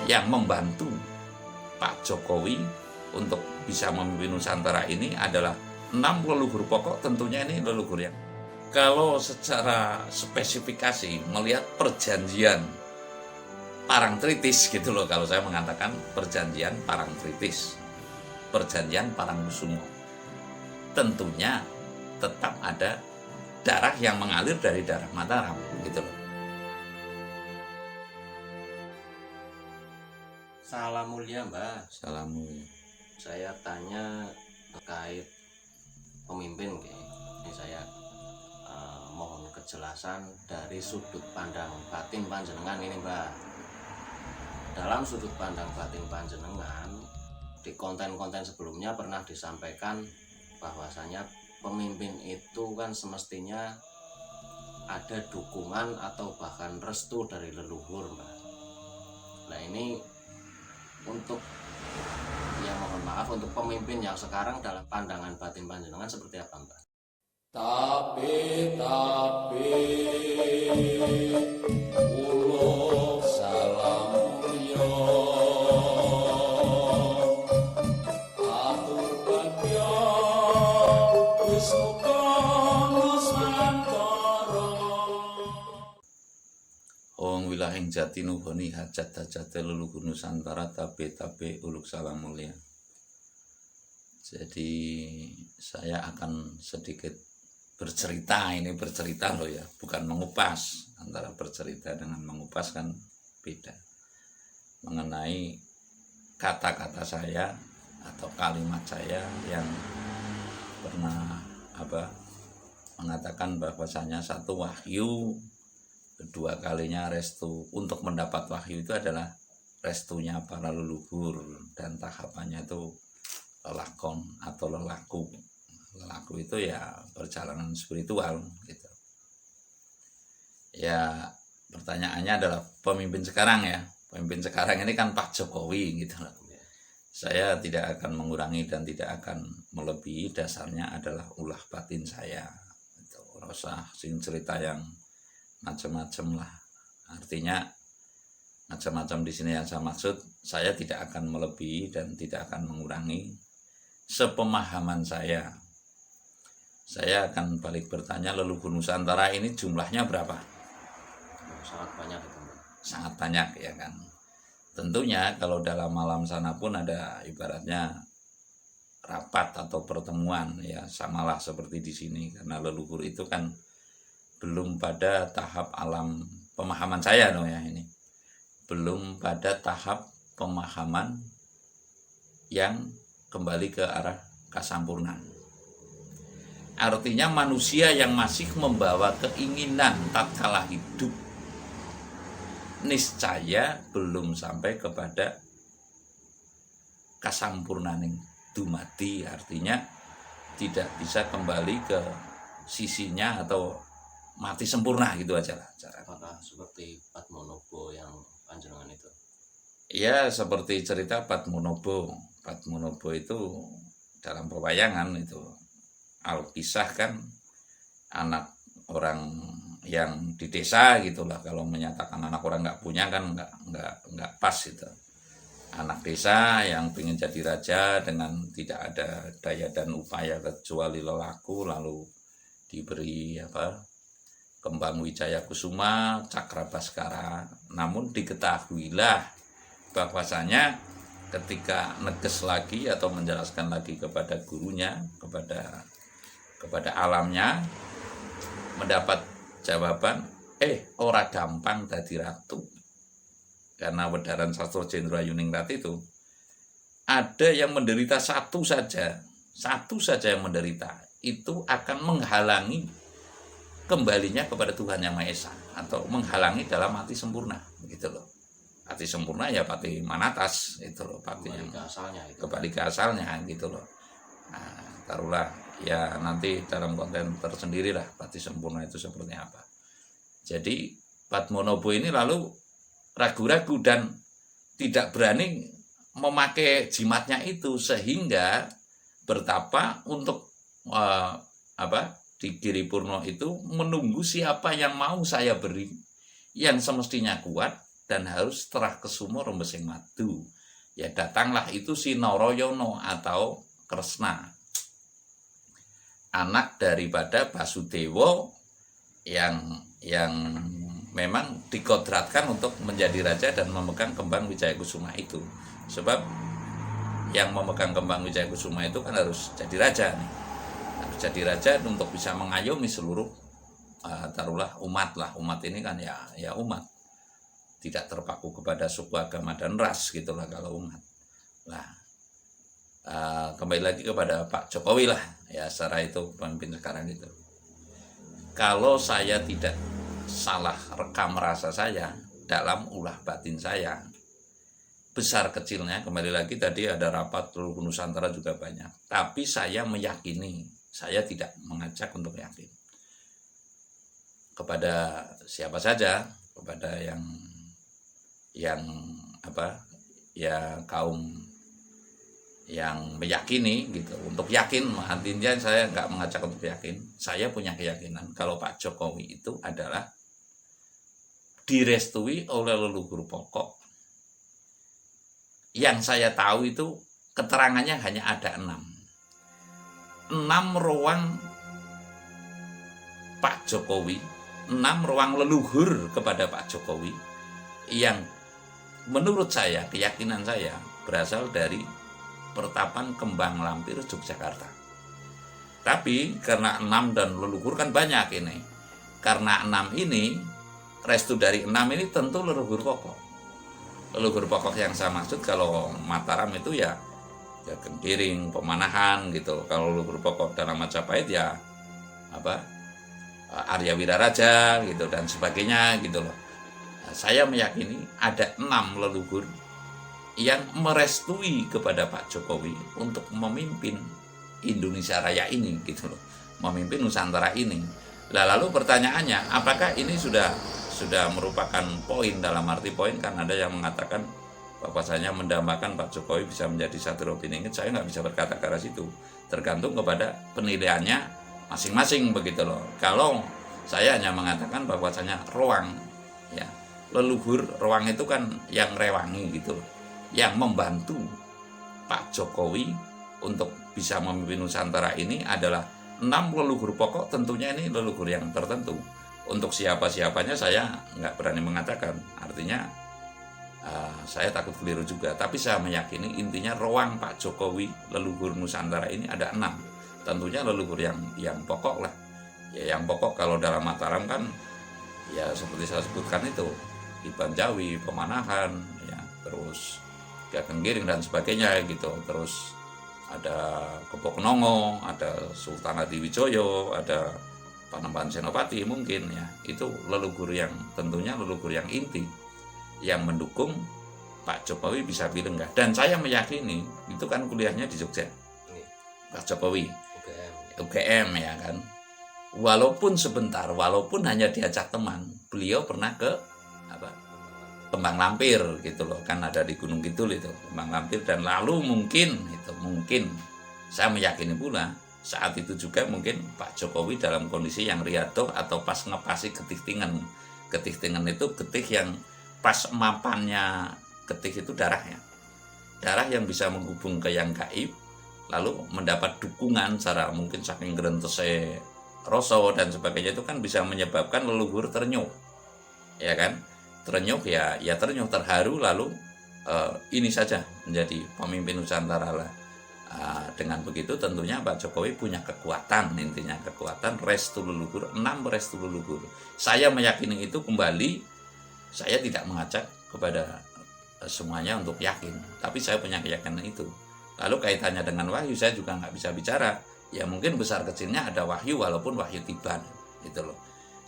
yang membantu Pak Jokowi untuk bisa memimpin Nusantara ini adalah 6 leluhur pokok. Tentunya ini leluhur yang, kalau secara spesifikasi melihat perjanjian Parangtritis gitu loh, kalau saya mengatakan perjanjian Parangtritis, perjanjian Parangkusumo, tentunya tetap ada darah yang mengalir dari darah Mataram gitu loh. Salam mulia Mbah. Salam mulia. Saya tanya terkait pemimpin, ini saya mohon kejelasan dari sudut pandang batin panjenengan ini Mbah. Dalam sudut pandang batin panjenengan, di konten-konten sebelumnya pernah disampaikan bahwasanya pemimpin itu kan semestinya ada dukungan atau bahkan restu dari leluhur Mbah. Nah ini untuk, ya mohon maaf, untuk pemimpin yang sekarang dalam pandangan batin panjenengan seperti apa Mbak? Tapi uluk salam mulia atur bagya Wisnu Nusantara. Ong wilahing jati nuhoni hajat-hajate leluhur Nusantara tabe uluk salam mulia. Jadi saya akan sedikit bercerita loh ya, bukan mengupas. Antara bercerita dengan mengupas kan beda. Mengenai kata-kata saya atau kalimat saya yang pernah mengatakan bahwasanya satu wahyu, kedua kalinya restu. Untuk mendapat wahyu itu adalah restunya para leluhur, dan tahapannya itu lelakon atau lelaku. Lelaku itu ya perjalanan spiritual gitu. Ya pertanyaannya adalah pemimpin sekarang ya. Pemimpin sekarang ini kan Pak Jokowi gitu loh. Saya tidak akan mengurangi dan tidak akan melebihi, dasarnya adalah ulah batin saya. Itu usah sing cerita yang macam-macam lah. Artinya macam-macam di sini yang saya maksud, saya tidak akan melebihi dan tidak akan mengurangi sepemahaman saya. Saya akan balik bertanya, leluhur Nusantara ini jumlahnya berapa? Sangat banyak itu Mbak. Sangat banyak ya kan. Tentunya kalau dalam malam sana pun ada ibaratnya rapat atau pertemuan ya, samalah seperti di sini, karena leluhur itu kan belum pada tahap alam pemahaman saya loh ya, ini belum pada tahap pemahaman yang kembali ke arah kasampurnaan. Artinya manusia yang masih membawa keinginan tatkala hidup niscaya belum sampai kepada kasampurnaning dumadi, artinya tidak bisa kembali ke sisinya atau mati sempurna gitu aja lah cara. Apakah seperti Padmonobo yang panjenengan itu? Ya seperti cerita Padmonobo. Padmonobo itu dalam pewayangan itu alkisah kan, anak orang yang di desa gitulah. Kalau menyatakan anak orang nggak punya kan nggak pas itu. Anak desa yang ingin jadi raja dengan tidak ada daya dan upaya kecuali lelaku, lalu diberi kembang wijaya kusuma, cakra baskara. Namun diketahuilah bahwasanya ketika neges lagi atau menjelaskan lagi kepada gurunya, kepada alamnya, mendapat jawaban, ora gampang dadi ratu. Karena Wedaran Sastra Jendra Yuningrat itu ada yang menderita satu saja yang menderita, itu akan menghalangi kembalinya kepada Tuhan Yang Maha Esa, atau menghalangi dalam mati sempurna gitu loh. Mati sempurna ya pati manatas itu loh, pati yang kembali ke asalnya gitu loh. Nah, taruhlah ya nanti dalam konten tersendiri lah pati sempurna itu seperti apa. Jadi Padmonobo ini lalu ragu-ragu dan tidak berani memakai jimatnya itu, sehingga bertapa untuk di Giripurno itu menunggu siapa yang mau saya beri, yang semestinya kuat dan harus terah kesumo rembesing madu. Ya datanglah itu si Narayana atau Kresna, anak daripada Basudewa yang memang dikodratkan untuk menjadi raja dan memegang kembang Wijaya Kusuma itu. Sebab yang memegang kembang Wijaya Kusuma itu kan harus jadi raja nih. Harus jadi raja untuk bisa mengayomi seluruh taruhlah umat lah. Umat ini kan ya umat. Tidak terpaku kepada suku, agama dan ras gitulah kalau umat. Nah, kembali lagi kepada Pak Jokowi lah ya, secara itu pemimpin sekarang itu. Kalau saya tidak salah rekam rasa saya dalam ulah batin saya, besar kecilnya, kembali lagi tadi ada rapat seluruh Nusantara juga banyak, tapi saya meyakini, saya tidak mengajak untuk yakin kepada siapa saja, kepada yang kaum yang meyakini gitu, untuk yakin. Artinya saya nggak mengajak untuk yakin, saya punya keyakinan kalau Pak Jokowi itu adalah direstui oleh leluhur pokok. Yang saya tahu itu keterangannya hanya ada 6 ruang Pak Jokowi, 6 ruang leluhur kepada Pak Jokowi yang menurut saya, keyakinan saya berasal dari Pertapan Kembang Lampir Yogyakarta. Tapi karena 6 dan leluhur kan banyak ini. Karena 6 ini, restu dari 6 ini tentu leluhur pokok. Leluhur pokok yang saya maksud kalau Mataram itu ya Genggiring, Pemanahan gitu. Kalau leluhur pokok dalam Majapahit ya Arya Wiraraja gitu dan sebagainya gitu loh. Nah, saya meyakini ada 6 leluhur yang merestui kepada Pak Jokowi untuk memimpin Indonesia Raya ini gitu loh, memimpin Nusantara ini. Lalu pertanyaannya, apakah ini sudah merupakan poin, dalam arti poin kan ada yang mengatakan bahwasanya mendambakan Pak Jokowi bisa menjadi Satrio Piningit. Saya nggak bisa berkata ke arah situ, tergantung kepada penilaiannya masing-masing begitu loh. Kalau saya hanya mengatakan bahwasanya ruang ya leluhur, ruang itu kan yang rewangi gitu loh, yang membantu Pak Jokowi untuk bisa memimpin Nusantara ini adalah 6 leluhur pokok. Tentunya ini leluhur yang tertentu. Untuk siapa-siapanya saya nggak berani mengatakan. Artinya saya takut keliru juga. Tapi saya meyakini intinya ruang Pak Jokowi, leluhur Nusantara ini ada 6. Tentunya leluhur yang pokok lah. Ya yang pokok kalau dalam Mataram kan ya seperti saya sebutkan itu, Iban Jawi, Pemanahan, ya terus Genggiring dan sebagainya gitu. Terus ada Kebok Nongo, ada Sultan Hadiwijoyo, ada Panembahan Senopati mungkin ya. Itu leluhur yang tentunya leluhur yang inti yang mendukung Pak Jokowi bisa pilih enggak. Dan saya meyakini itu kan kuliahnya di Jogja. Pak Jokowi UGM ya kan. Walaupun sebentar, walaupun hanya diajak teman, beliau pernah ke Kembang Lampir gitu loh, kan ada di Gunung Kidul itu Kembang Lampir. Dan lalu mungkin saya meyakini pula saat itu juga mungkin Pak Jokowi dalam kondisi yang riado atau pas ngepasi ketiktingan itu getih yang pas mapannya getih itu darah yang bisa menghubung ke yang gaib, lalu mendapat dukungan secara mungkin saking grentese rasa dan sebagainya, itu kan bisa menyebabkan leluhur ternyuh ya kan. Ternyuh ya ternyuh, terharu, lalu ini saja menjadi pemimpin Nusantara lah. Dengan begitu tentunya Pak Jokowi punya kekuatan, intinya kekuatan restu leluhur, 6 restu leluhur. Saya meyakini itu. Kembali saya tidak mengajak kepada semuanya untuk yakin, tapi saya punya keyakinan itu. Lalu kaitannya dengan wahyu saya juga nggak bisa bicara. Ya mungkin besar kecilnya ada wahyu walaupun wahyu tiban gitu loh.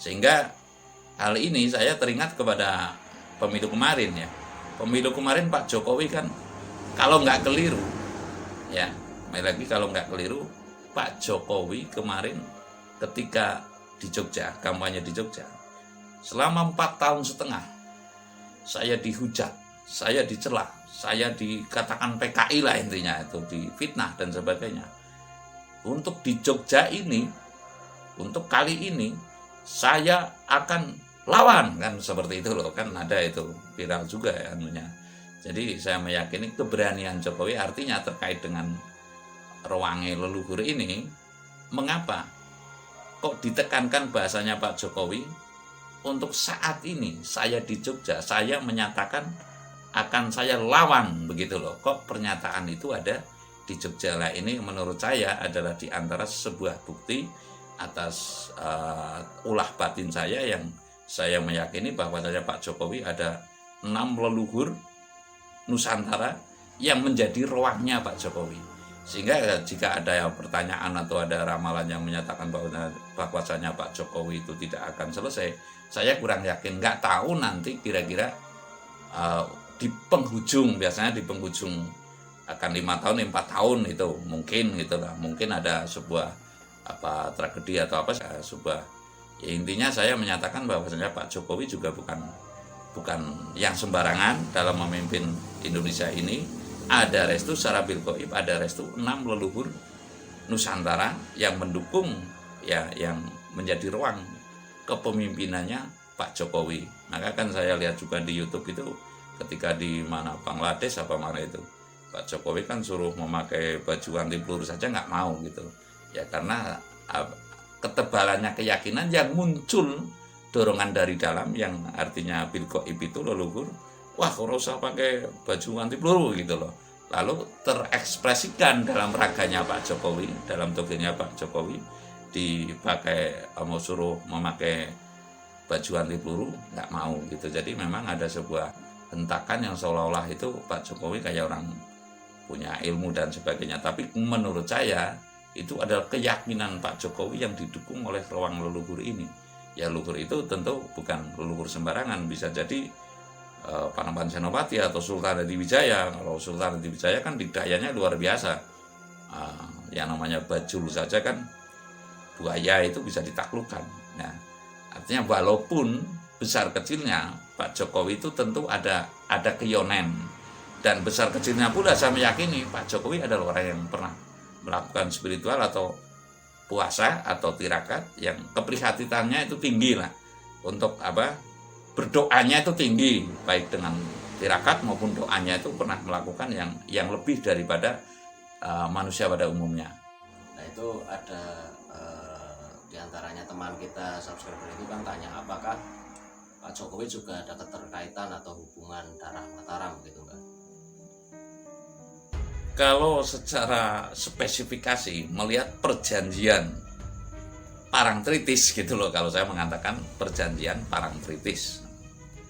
Sehingga hal ini saya teringat kepada pemilu kemarin ya. Pemilu kemarin Pak Jokowi kan kalau nggak keliru ya, lagi kalau nggak keliru, Pak Jokowi kemarin ketika di Jogja, kampanye di Jogja, selama 4 tahun setengah saya dihujat, saya dicela, saya dikatakan PKI lah intinya, itu difitnah dan sebagainya. Untuk di Jogja ini, untuk kali ini saya akan lawan kan, seperti itu loh, kan ada itu viral juga ya anunya. Jadi saya meyakini keberanian Jokowi artinya terkait dengan ruangnya leluhur ini. Mengapa kok ditekankan bahasanya Pak Jokowi? Untuk saat ini saya di Jogja, saya menyatakan akan saya lawan, begitu loh. Kok pernyataan itu ada di Jogja lah. Ini menurut saya adalah di antara sebuah bukti atas ulah batin saya, yang saya meyakini bahwa saya Pak Jokowi ada 6 leluhur Nusantara yang menjadi ruangnya Pak Jokowi. Sehingga jika ada pertanyaan atau ada ramalan yang menyatakan bahwasanya Pak Jokowi itu tidak akan selesai, saya kurang yakin. Nggak tahu nanti kira-kira di penghujung, biasanya di penghujung akan 5 tahun, 4 tahun itu mungkin gitulah. Mungkin ada sebuah tragedi atau sebuah, ya intinya saya menyatakan bahwasanya Pak Jokowi juga bukan yang sembarangan dalam memimpin Indonesia ini. Ada restu secara bil goib, ada restu 6 leluhur Nusantara yang mendukung, ya, yang menjadi ruang kepemimpinannya Pak Jokowi. Maka kan saya lihat juga di YouTube itu ketika di mana Bangladesh apa mana itu, Pak Jokowi kan suruh memakai baju anti peluru saja nggak mau gitu. Ya karena ketebalannya keyakinan yang muncul dorongan dari dalam, yang artinya bil goib itu leluhur, wah kalau usah pakai baju anti peluru gitu loh. Lalu terekspresikan dalam raganya Pak Jokowi, dalam tubuhnya Pak Jokowi, dipakai mau suruh memakai baju anti peluru nggak mau gitu. Jadi memang ada sebuah hentakan yang seolah-olah itu Pak Jokowi kayak orang punya ilmu dan sebagainya. Tapi menurut saya itu adalah keyakinan Pak Jokowi yang didukung oleh ruang leluhur ini. Ya leluhur itu tentu bukan leluhur sembarangan, bisa jadi Panembahan Senopati atau Sultan Hadiwijaya. Kalau Sultan Hadiwijaya kan didayanya luar biasa. Yang namanya Bajul saja kan buaya itu bisa ditaklukkan. Nah, artinya walaupun besar kecilnya Pak Jokowi itu tentu ada keyonen, dan besar kecilnya pula saya meyakini Pak Jokowi adalah orang yang pernah melakukan spiritual atau puasa atau tirakat, yang keprihatinannya itu tinggi lah, untuk berdoanya itu tinggi, baik dengan tirakat maupun doanya itu pernah melakukan yang lebih daripada manusia pada umumnya. Nah itu ada diantaranya teman kita subscriber itu kan tanya, apakah Pak Jokowi juga ada keterkaitan atau hubungan darah Mataram gitu Mbak? Kalau secara spesifikasi melihat perjanjian Parangtritis gitu loh, kalau saya mengatakan perjanjian Parangtritis,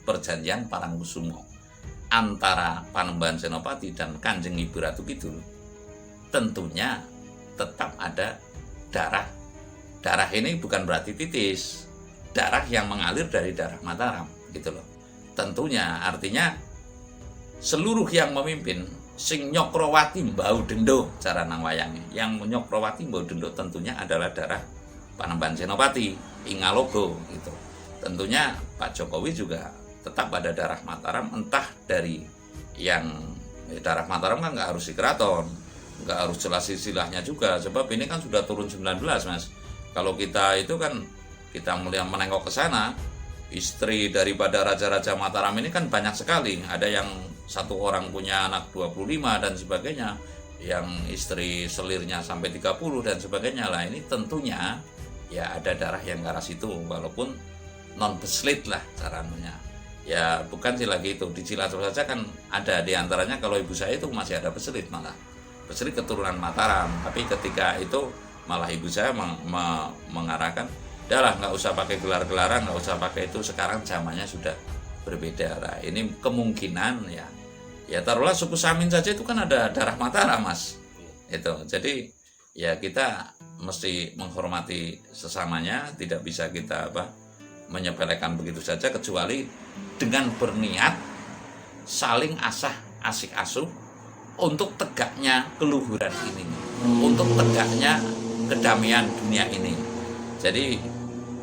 perjanjian Parangkusumo antara Panembahan Senopati dan Kanjeng Ibu Ratu Kidul, tentunya tetap ada darah. Darah ini bukan berarti titis, darah yang mengalir dari darah Mataram gitu loh. Tentunya artinya seluruh yang memimpin sing Nyokrowati Mbau Dendo cara nang wayange, yang Nyokrowati Mbau Dendo tentunya adalah darah Panembahan Senopati Ingalogo gitu. Tentunya Pak Jokowi juga tetap ada darah Mataram, entah dari yang darah Mataram kan nggak harus di keraton, nggak harus jelas istilahnya juga, sebab ini kan sudah turun 19 Mas. Kalau kita itu kan kita melihat menengok ke sana, istri daripada raja-raja Mataram ini kan banyak sekali. Ada yang satu orang punya anak 25 dan sebagainya, yang istri selirnya sampai 30 dan sebagainya lah. Ini tentunya ya ada darah yang ke arah situ, walaupun non beslit lah caranya. Ya bukan sih lagi itu, di Cilacap saja kan ada diantaranya. Kalau ibu saya itu masih ada beslit, malah beslit keturunan Mataram, tapi ketika itu malah ibu saya mengarahkan, udahlah nggak usah pakai gelar-gelaran, nggak usah pakai itu, sekarang zamannya sudah berbeda lah. Ini kemungkinan ya taruhlah suku Samin saja itu kan ada darah Mataram Mas, itu. Jadi ya kita mesti menghormati sesamanya, tidak bisa kita menyepelekan begitu saja, kecuali dengan berniat saling asik asuh untuk tegaknya keluhuran ini, untuk tegaknya kedamaian dunia ini. Jadi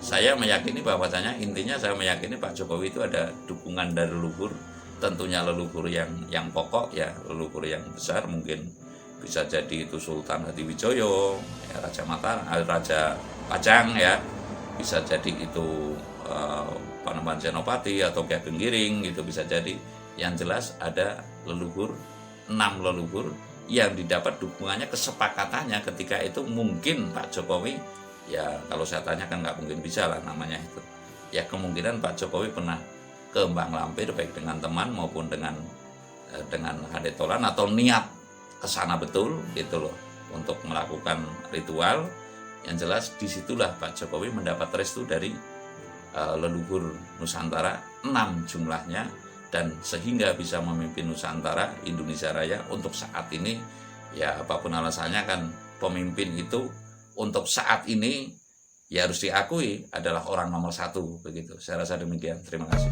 saya meyakini bahwasanya intinya saya meyakini Pak Jokowi itu ada dukungan dari leluhur, tentunya leluhur yang pokok ya, leluhur yang besar, mungkin bisa jadi itu Sultan Hadiwijoyo, ya, Raja Mataram, Raja Pajang ya, bisa jadi itu Panembahan Senopati atau Ki Ageng Giring gitu bisa jadi. Yang jelas ada leluhur, 6 leluhur yang didapat dukungannya, kesepakatannya ketika itu mungkin Pak Jokowi, ya kalau saya tanya kan nggak mungkin bisa lah namanya itu. Ya kemungkinan Pak Jokowi pernah ke Mbah Lampir baik dengan teman maupun dengan Hadetolan atau niat kesana betul gitu loh untuk melakukan ritual. Yang jelas disitulah Pak Jokowi mendapat restu dari leluhur Nusantara 6 jumlahnya, dan sehingga bisa memimpin Nusantara Indonesia Raya untuk saat ini. Ya apapun alasannya kan pemimpin itu untuk saat ini ya harus diakui adalah orang nomor 1 begitu. Saya rasa demikian. Terima kasih.